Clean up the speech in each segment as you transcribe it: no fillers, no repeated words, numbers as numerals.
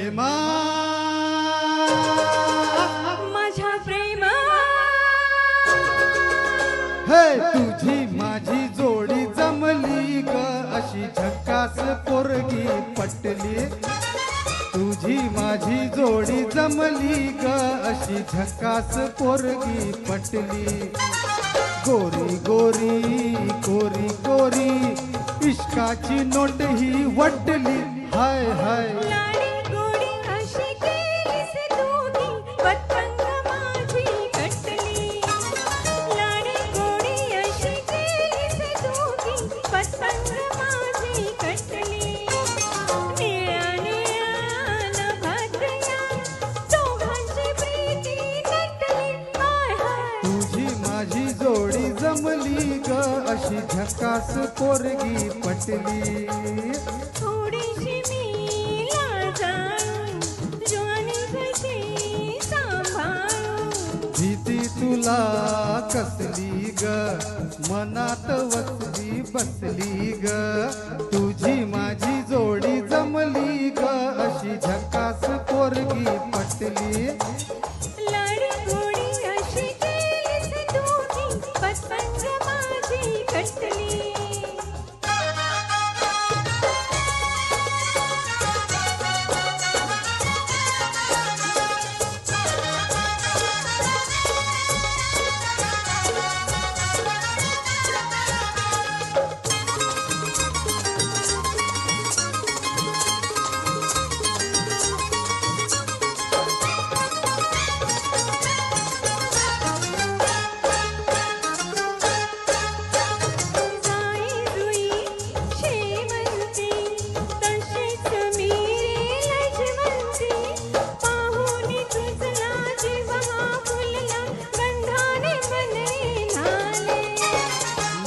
हेमा माझ्या प्रेमा हे तुझी माझी जोडी जमली ग अशी झक्कास पोरगी पटली तुझी माझी जोडी जमली ग अशी झक्कास पोरगी पटली गोरी गोरी गोरी गोरी इश्काची नोट ही वटली हाय हाय लाडी गोडी अशी केलीस दोघी पतंग माझी कटली लाडी गोडी अशी केलीस दोघी पतंग माझी कटली निळ्या निळ्या नभातया दोघांची प्रीती नटली हाय हाय तुझी माझी जोडी जमली ग अशी झकास पोरगी पटली थोडीशी मी लाजाळू ज्वानी कशी सांभाळू भीती तुला कसली ग मनात वसली बसली ग तुझी माझी जोडी जमली ग अशी झकास पोरगी पटली लाडी गोडी अशी केलीस दोघी पतंग माझी कटली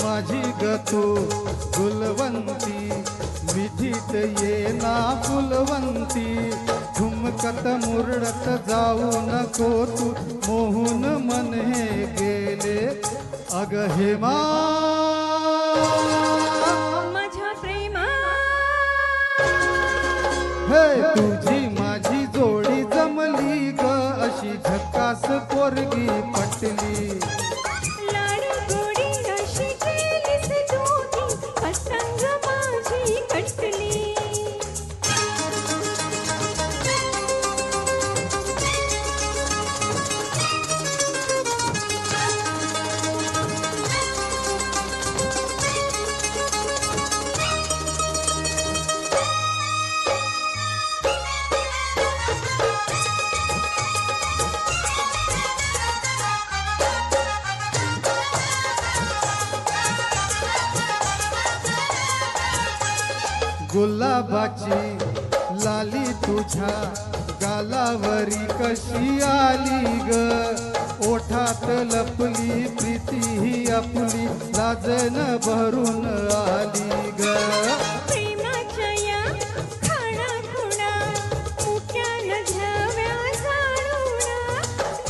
माझी ग तू गुलवंती विधीत ये ना फुलवंती झुमकत मुरडत जाऊ नको तू मोहून मन हे गेले अग हेमा माझ्या प्रेमा हे तुझी माझी जोडी जमली ग अशी झकास पोरगी पटली लाडी गोडी अशी केलीस दोघी पतंग माझी कटली गुलाबाची लाली तुझ्या गालावरी कशी आली ग ओठात लपली प्रीती ही आपली लाजन भरून आली ग प्रेमाच्या या खाणाखुणा मुक्यान घ्याव्या जाणूना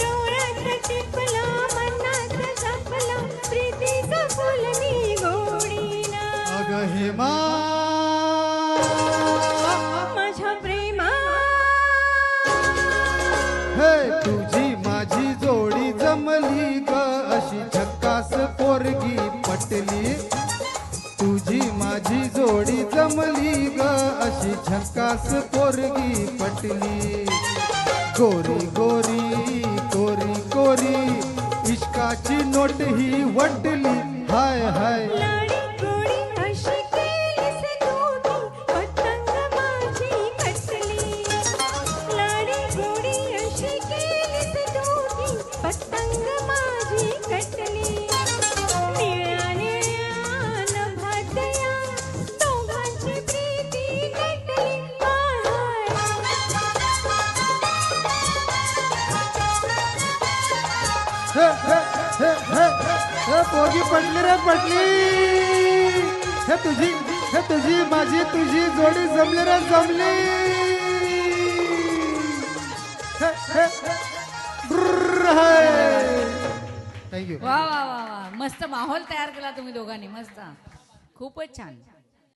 डोळ्यात टिपला मनात जपला प्रीतीचा फुलनी गोडीना अग हेमा माझ्या प्रेमा हे तुझी माझी जोडी जमली ग अशी झक्कास पोरगी पटली तुझी माझी जोडी जमली ग अशी झक्कास पोरगी पटली गोरी गोरी गोरी गोरी इश्काची नोट ही वटली हाय हाय लाडी गोडी अशी केलीस दोघी पतंग माझी कटली लाडी गोडी अशी केलीस दोघी पतंग माझी कटली निळ्या निळ्या नभातया दोघांची प्रीती नटली हाय हे हे हे हे हे पोरगी पटली रे पटली हे तुझी माझी तुझी जोडी जमली रे जमली थँक्यू वा वा वा वा मस्त माहोल तयार केला तुम्ही दोघांनी मस्त खूपच छान